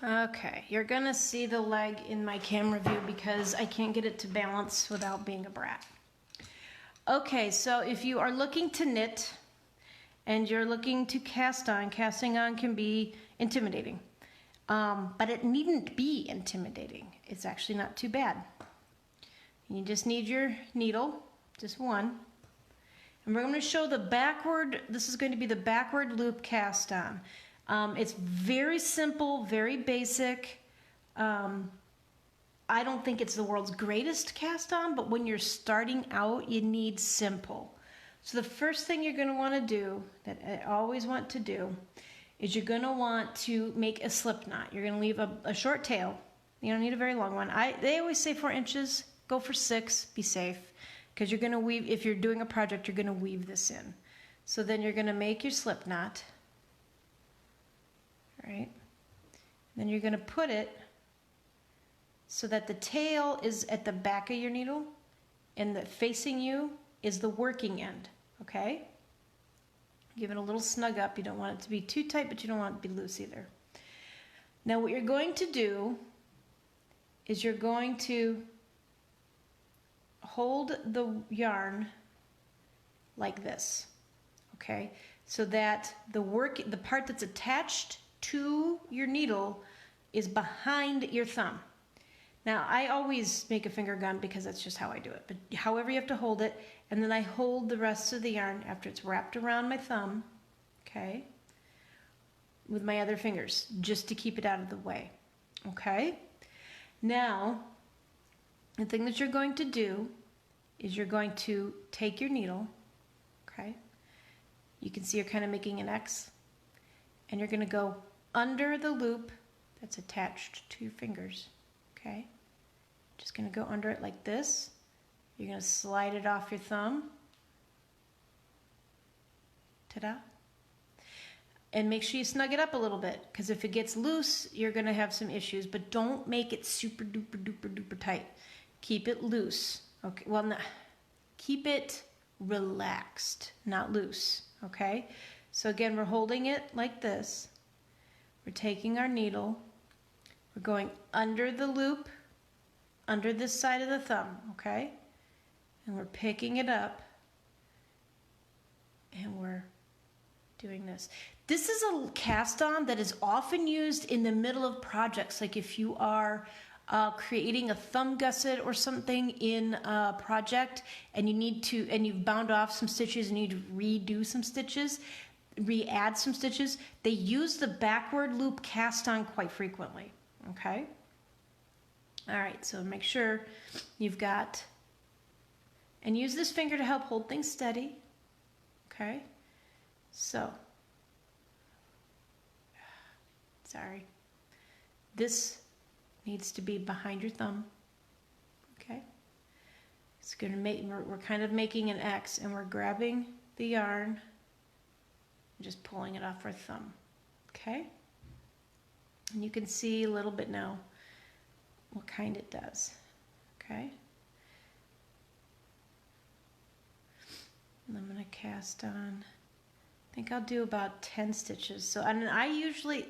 Okay, you're gonna see the leg in my camera view because I can't get it to balance without being a brat. Okay, so if you are looking to knit and you're looking to cast on, casting on can be intimidating. But it needn't be intimidating. It's actually not too bad. You just need your needle, just one. And we're going to show the backward, this is going to be the backward loop cast on. It's very simple, very basic. I don't think it's the world's greatest cast on, but when you're starting out, you need simple. So the first thing you're going to want to do, that I always want to do, is you're going to want to make a slip knot. You're going to leave a short tail. You don't need a very long one. They always say 4 inches, go for 6, be safe. Because you're going to weave, if you're doing a project, you're going to weave this in. So then you're going to make your slip knot. Right? Then you're going to put it so that the tail is at the back of your needle and that facing you is the working end. Okay? Give it a little snug up. You don't want it to be too tight, but you don't want it to be loose either. Now what you're going to do is you're going to hold the yarn like this, okay? So that the part that's attached to your needle is behind your thumb. Now I always make a finger gun because that's just how I do it, but however you have to hold it, and then I hold the rest of the yarn after it's wrapped around my thumb, okay, with my other fingers, just to keep it out of the way, okay? Now, the thing that you're going to do is you're going to take your needle, okay? You can see you're kind of making an X, and you're going to go under the loop that's attached to your fingers, okay? Just going to go under it like this. You're going to slide it off your thumb. Ta-da. And make sure you snug it up a little bit, because if it gets loose, you're going to have some issues, but don't make it super duper duper duper tight. Keep it loose. Okay, well, no, keep it relaxed, not loose, okay? So again, we're holding it like this. We're taking our needle. We're going under the loop, under this side of the thumb, okay? And we're picking it up, and we're doing this. This is a cast on that is often used in the middle of projects, like if you are creating a thumb gusset or something in a project and you need to, and you've bound off some stitches and you need to redo some stitches, re-add some stitches, they use the backward loop cast on quite frequently, okay? All right, so make sure you've got, and use this finger to help hold things steady, okay? So, sorry, this needs to be behind your thumb, okay? It's gonna make, we're kind of making an X, and we're grabbing the yarn and just pulling it off our thumb, okay? And you can see a little bit now what kind it does, okay? And I'm gonna cast on, I think I'll do about 10 stitches. So, and I usually,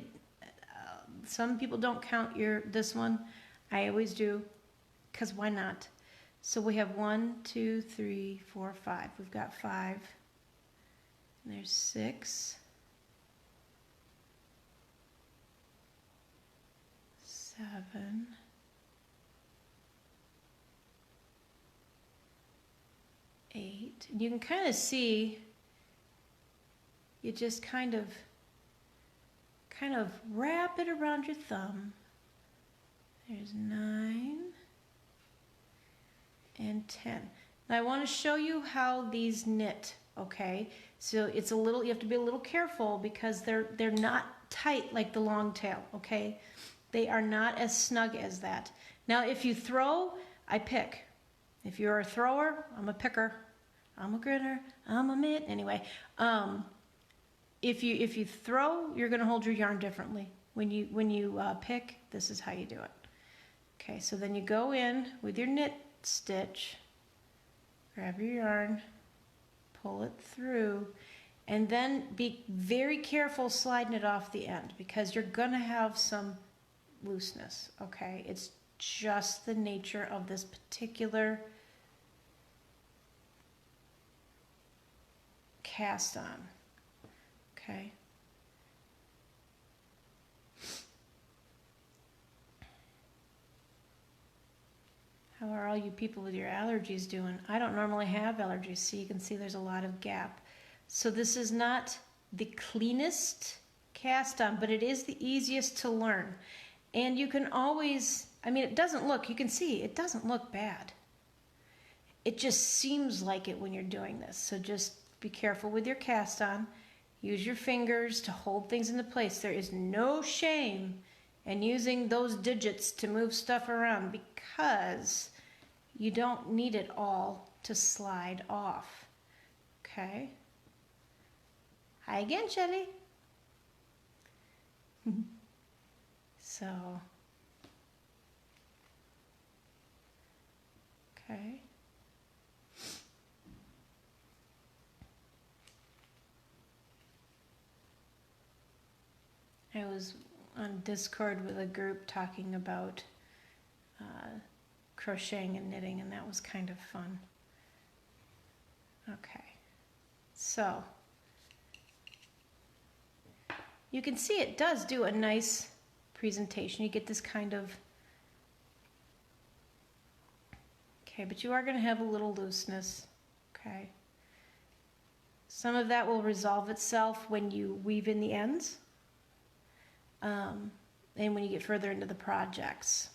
some people don't count this one. I always do, because why not? So we have 1, 2, 3, 4, 5. We've got 5. And there's 6, 7, 8. And you can kind of see, you just kind of wrap it around your thumb. There's 9 and 10. Now I want to show you how these knit, okay? So it's a little, you have to be a little careful because they're not tight like the long tail, okay? They are not as snug as that. Now if you throw, I pick. If you're a thrower, I'm a picker. I'm a grinner, I'm a mitt. Anyway, if you throw, you're going to hold your yarn differently. When you pick, this is how you do it. Okay, so then you go in with your knit stitch, grab your yarn, pull it through, and then be very careful sliding it off the end because you're going to have some looseness, okay? It's just the nature of this particular cast on, okay? How are all you people with your allergies doing? I don't normally have allergies, so you can see there's a lot of gap. So this is not the cleanest cast on, but it is the easiest to learn. And you can always, I mean, it doesn't look, you can see, it doesn't look bad. It just seems like it when you're doing this. So just be careful with your cast on. Use your fingers to hold things into place. There is no shame in using those digits to move stuff around because you don't need it all to slide off. Okay? Hi again, Shelly. So, okay. I was on Discord with a group talking about crocheting and knitting, and that was kind of fun. Okay, so you can see it does do a nice presentation. You get this kind of, okay, but you are going to have a little looseness, okay? Some of that will resolve itself when you weave in the ends and when you get further into the projects.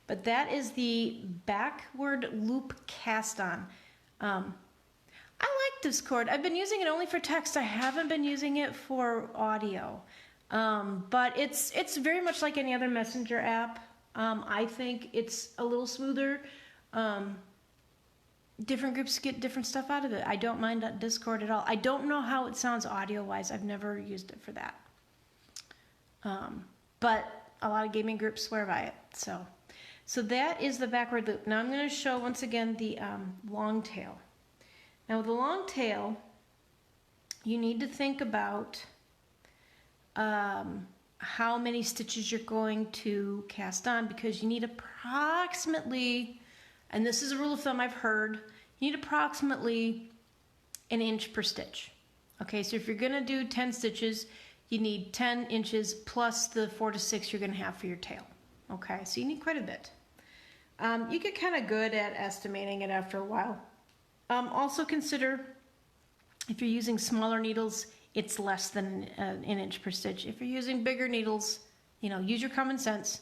But that is the backward loop cast on. I like Discord. I've been using it only for text. I haven't been using it for audio. But it's very much like any other messenger app. I think it's a little smoother. Different groups get different stuff out of it. I don't mind Discord at all. I don't know how it sounds audio-wise. I've never used it for that. But a lot of gaming groups swear by it. So that is the backward loop. Now I'm going to show once again the long tail. Now with the long tail, you need to think about how many stitches you're going to cast on, because you need approximately, and this is a rule of thumb I've heard, you need approximately 1 inch per stitch. Okay, so if you're going to do 10 stitches, you need 10 inches plus the 4 to 6 you're going to have for your tail. Okay, so you need quite a bit. You get kind of good at estimating it after a while. Also consider if you're using smaller needles, it's less than 1 inch per stitch. If you're using bigger needles, you know, use your common sense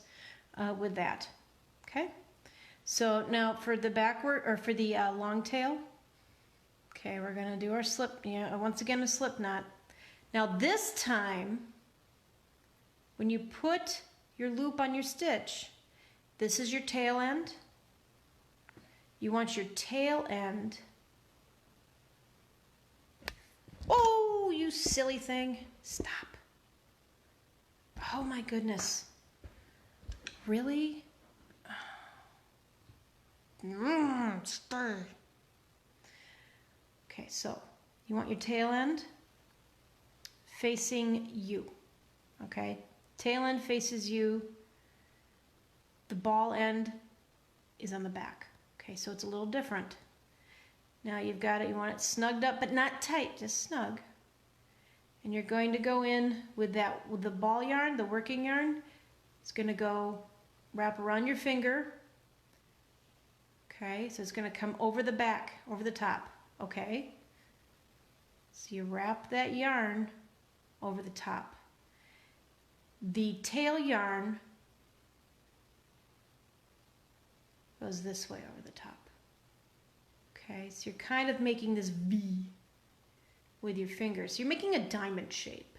with that. Okay, so now for the backward, or for the long tail, okay, we're going to do our slip, once again a slip knot. Now this time, when you put your loop on your stitch, this is your tail end. You want your tail end, oh, you silly thing, stop. Oh my goodness, really? Stay. Okay, so you want your tail end facing you, okay? Tail end faces you, the ball end is on the back. Okay, so it's a little different. Now you've got it, you want it snugged up, but not tight, just snug. And you're going to go in with the ball yarn, the working yarn. It's going to go wrap around your finger. Okay, so it's going to come over the back, over the top. Okay, so you wrap that yarn over the top. The tail yarn goes this way over the top. Okay, so you're kind of making this V with your fingers. You're making a diamond shape,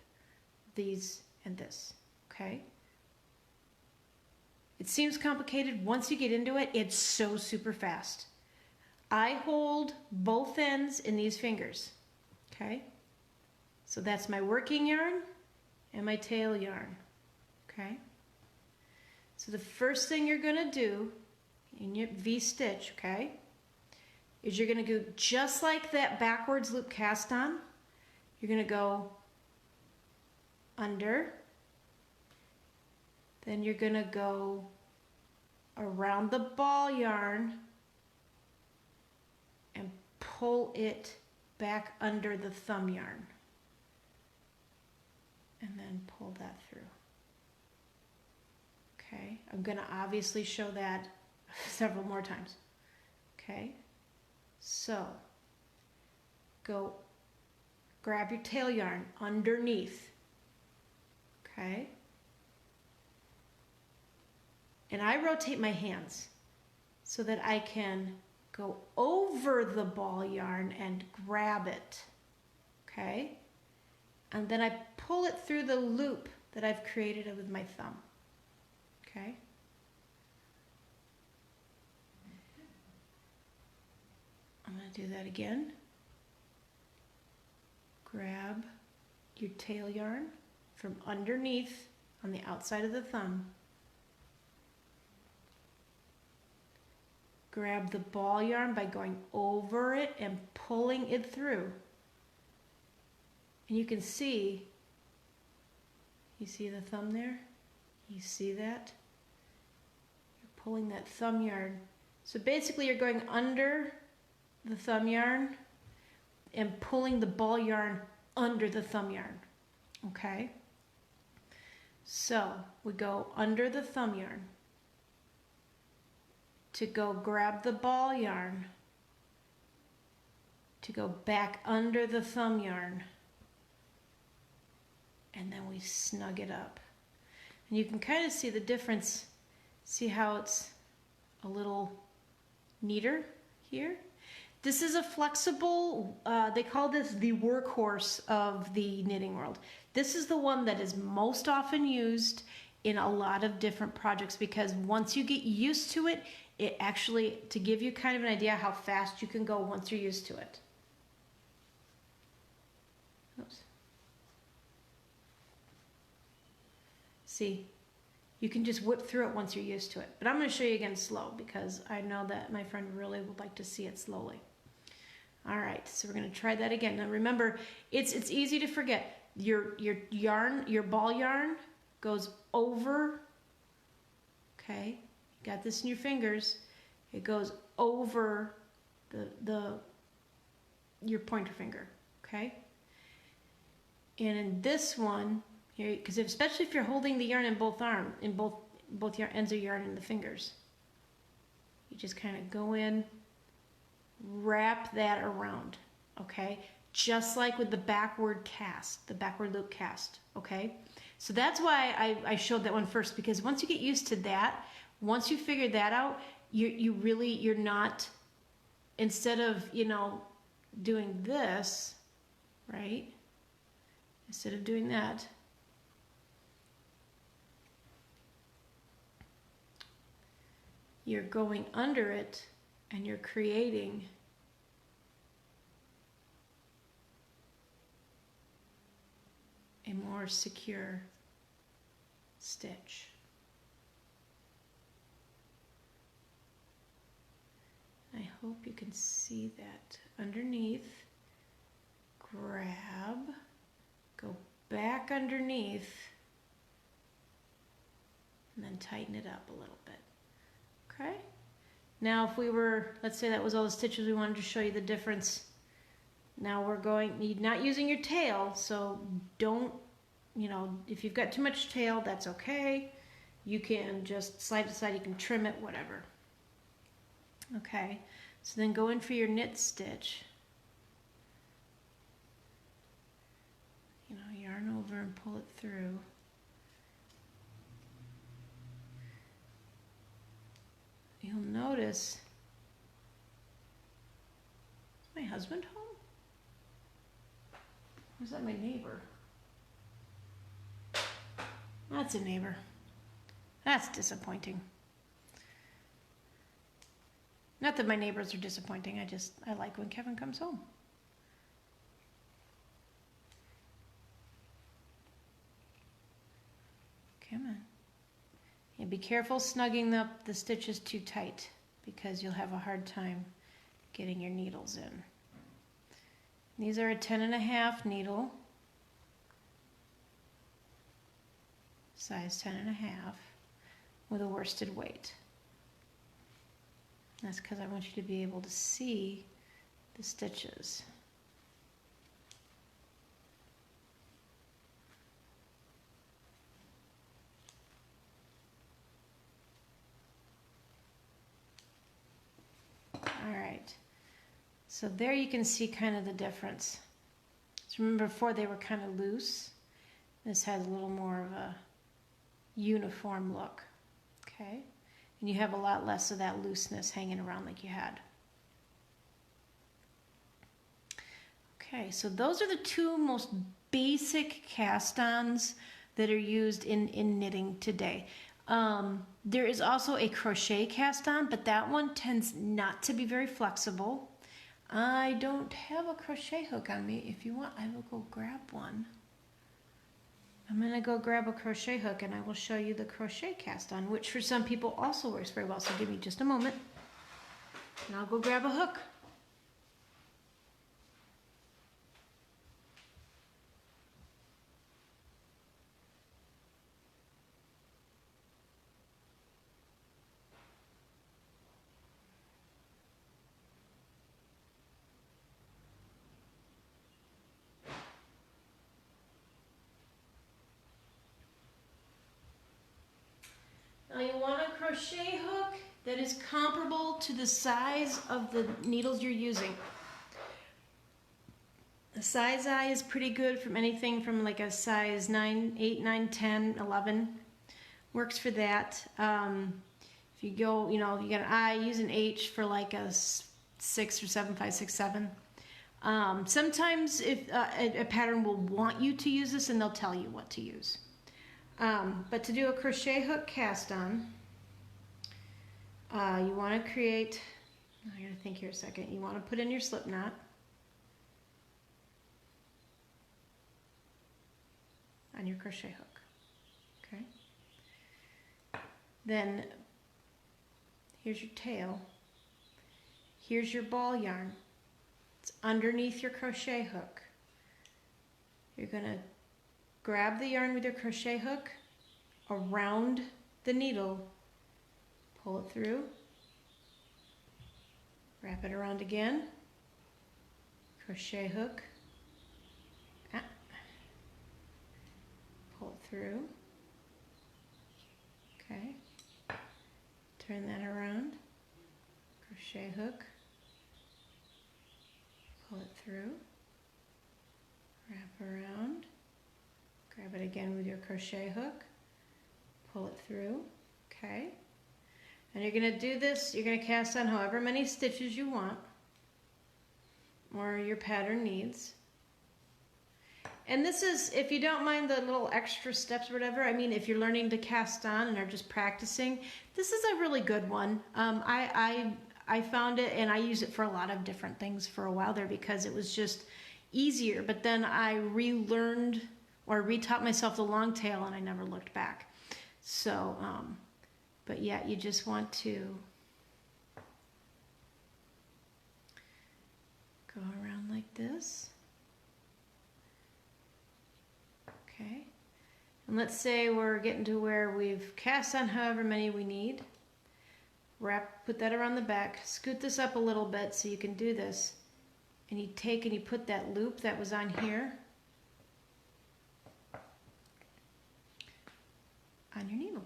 these and this, okay? It seems complicated. Once you get into it, it's so super fast. I hold both ends in these fingers, okay? So that's my working yarn and my tail yarn, okay? So the first thing you're gonna do in your V-stitch, okay, is you're going to go just like that backwards loop cast on. You're going to go under, Then you're going to go around the ball yarn and pull it back under the thumb yarn. And then pull that through. Okay, I'm going to obviously show that several more times. Okay, so go grab your tail yarn underneath. Okay, and I rotate my hands so that I can go over the ball yarn and grab it. Okay, and then I pull it through the loop that I've created with my thumb. Okay. I'm going to do that again. Grab your tail yarn from underneath on the outside of the thumb. Grab the ball yarn by going over it and pulling it through. And you can see, you see the thumb there? You see that? You're pulling that thumb yarn. So basically you're going under the thumb yarn and pulling the ball yarn under the thumb yarn. Okay? So we go under the thumb yarn to go grab the ball yarn, to go back under the thumb yarn, and then we snug it up. And you can kind of see the difference. See how it's a little neater here? This is a flexible, they call this the workhorse of the knitting world. This is the one that is most often used in a lot of different projects because once you get used to it, it actually, to give you kind of an idea how fast you can go once you're used to it. Oops. See, you can just whip through it once you're used to it. But I'm going to show you again slow because I know that my friend really would like to see it slowly. All right, so we're going to try that again. Now remember, it's easy to forget. Your yarn, your ball yarn goes over, okay? You got this in your fingers. It goes over your pointer finger, okay? And in this one, because especially if you're holding the yarn in both your ends of yarn in the fingers, you just kind of go in, wrap that around, okay? Just like with the backward cast, the backward loop cast, okay? So that's why I showed that one first, because once you get used to that, once you figure that out, you're not, instead of, doing this, right? Instead of doing that, you're going under it and you're creating a more secure stitch. I hope you can see that. Underneath, grab, go back underneath, and then tighten it up a little bit. Okay? Now if we were, let's say that was all the stitches we wanted to show you the difference. Now we're going, not using your tail, so don't, if you've got too much tail, that's okay. You can just slide to side, you can trim it, whatever. Okay, so then go in for your knit stitch. Yarn over and pull it through. You'll notice, is my husband home? Or is that my neighbor? That's a neighbor. That's disappointing. Not that my neighbors are disappointing, I like when Kevin comes home. Come on. And be careful snugging up the stitches too tight because you'll have a hard time getting your needles in. These are a 10.5 needle, size 10.5. with a worsted weight. That's because I want you to be able to see the stitches. All right, so there you can see kind of the difference. So remember before they were kind of loose. This has a little more of a uniform look, okay? And you have a lot less of that looseness hanging around like you had. Okay, so those are the two most basic cast-ons that are used in knitting today. There is also a crochet cast-on, but that one tends not to be very flexible. I don't have a crochet hook on me. If you want, I will go grab one. I'm going to go grab a crochet hook and I will show you the crochet cast-on, which for some people also works very well. So give me just a moment and I'll go grab a hook. Now you want a crochet hook that is comparable to the size of the needles you're using. The size I is pretty good from anything from like a size 9, 8, 9, 10, 11. Works for that. If you go, you know, you got an I, use an H for like a 6 or 7, 5, 6, 7. Sometimes if a pattern will want you to use this and they'll tell you what to use. But to do a crochet hook cast on, you want to create, I gotta think here a second, you want to put in your slip knot. On your crochet hook, okay? Then here's your tail. Here's your ball yarn. It's underneath your crochet hook. You're gonna grab the yarn with your crochet hook around the needle, pull it through, wrap it around again, crochet hook, pull it through, okay, turn that around, crochet hook, pull it through, wrap around, grab it again with your crochet hook, pull it through, okay? And you're gonna do this, you're gonna cast on however many stitches you want, or your pattern needs. And this is, if you don't mind the little extra steps or whatever, I mean, if you're learning to cast on and are just practicing, this is a really good one. I found it and I use it for a lot of different things for a while there because it was just easier, but then I relearned or retaught myself the long tail and I never looked back. So, but yeah, you just want to go around like this. Okay. And let's say we're getting to where we've cast on however many we need. Put that around the back, scoot this up a little bit so you can do this. And you take and you put that loop that was on here on your needle.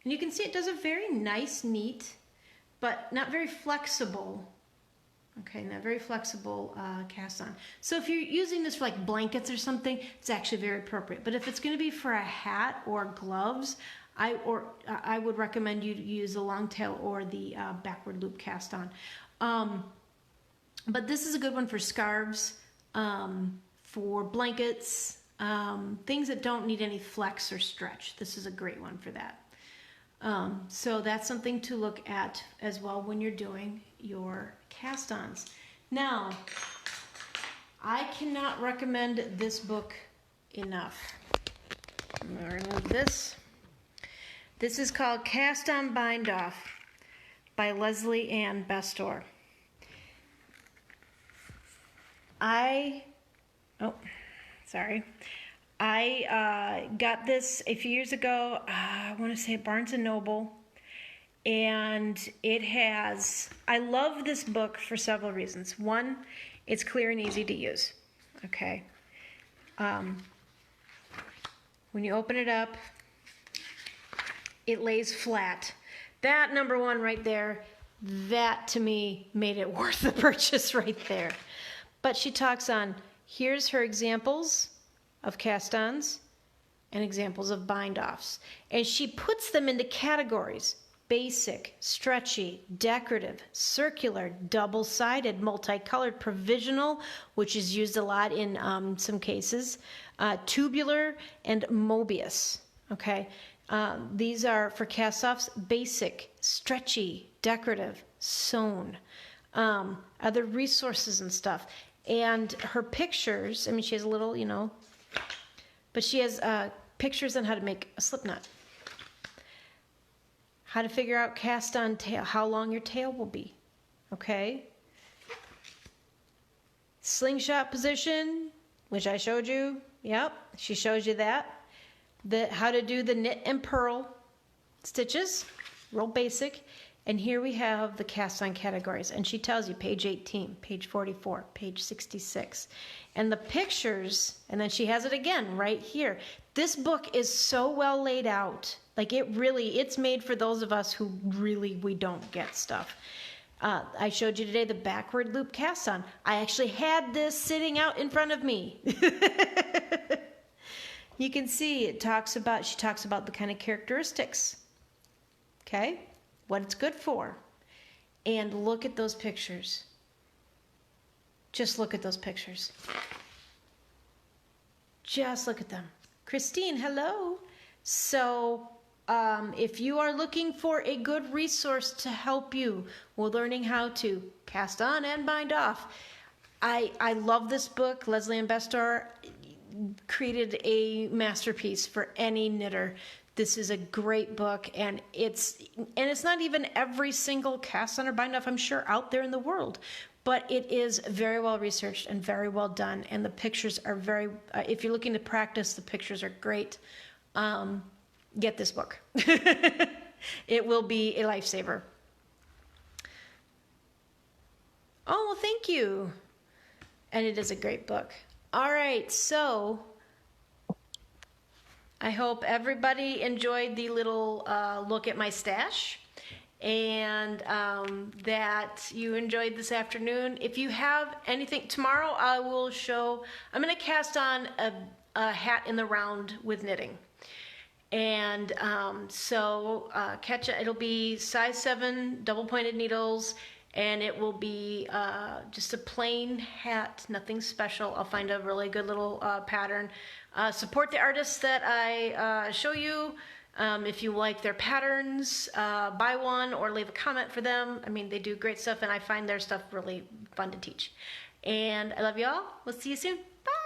And you can see it does a very nice, neat, but not very flexible, okay, not very flexible cast on. So if you're using this for like blankets or something, it's actually very appropriate. But if it's gonna be for a hat or gloves, I would recommend you use the long tail or the backward loop cast on. But this is a good one for scarves, for blankets, things that don't need any flex or stretch. This is a great one for that. So that's something to look at as well when you're doing your cast-ons. Now, I cannot recommend this book enough. I'm going to remove this. This is called Cast On Bind Off by Leslie Ann Bestor. I got this a few years ago, I want to say Barnes & Noble, and it has, I love this book for several reasons. One, it's clear and easy to use, okay? When you open it up, it lays flat. That number one right there, that to me made it worth the purchase right there. But she talks on, here's her examples of cast-ons and examples of bind-offs. And she puts them into categories: basic, stretchy, decorative, circular, double-sided, multicolored, provisional, which is used a lot in some cases, tubular, and Mobius, okay? These are for cast-offs: basic, stretchy, decorative, sewn, other resources and stuff. And her pictures, I mean, she has a little, you know, but she has pictures on how to make a slip knot, how to figure out cast-on tail, how long your tail will be, okay? Slingshot position, which I showed you. Yep, she shows you that. How to do the knit and purl stitches, real basic. And here we have the cast-on categories, and she tells you page 18, page 44, page 66. And the pictures, and then she has it again right here. This book is so well laid out. Like it's made for those of us who we don't get stuff. I showed you today the backward loop cast-on. I actually had this sitting out in front of me. You can see she talks about the kind of characteristics, okay? What it's good for. And look at those pictures. Just look at those pictures. Just look at them. Christine, hello. So if you are looking for a good resource to help you with learning how to cast on and bind off, I love this book. Leslie Ann Bestor created a masterpiece for any knitter. This is a great book, and it's not even every single cast on or bind off, I'm sure, out there in the world, but it is very well researched and very well done, and the pictures are very, if you're looking to practice, the pictures are great. Get this book. It will be a lifesaver. Oh, well, thank you. And it is a great book. All right, so I hope everybody enjoyed the little look at my stash, and that you enjoyed this afternoon. If you have anything, tomorrow I'm going to cast on a hat in the round with knitting. And it'll be size 7 double pointed needles, and it will be just a plain hat, nothing special. I'll find a really good little pattern. Support the artists that I show you. If you like their patterns, buy one or leave a comment for them. I mean, they do great stuff, and I find their stuff really fun to teach. And I love you all. We'll see you soon. Bye.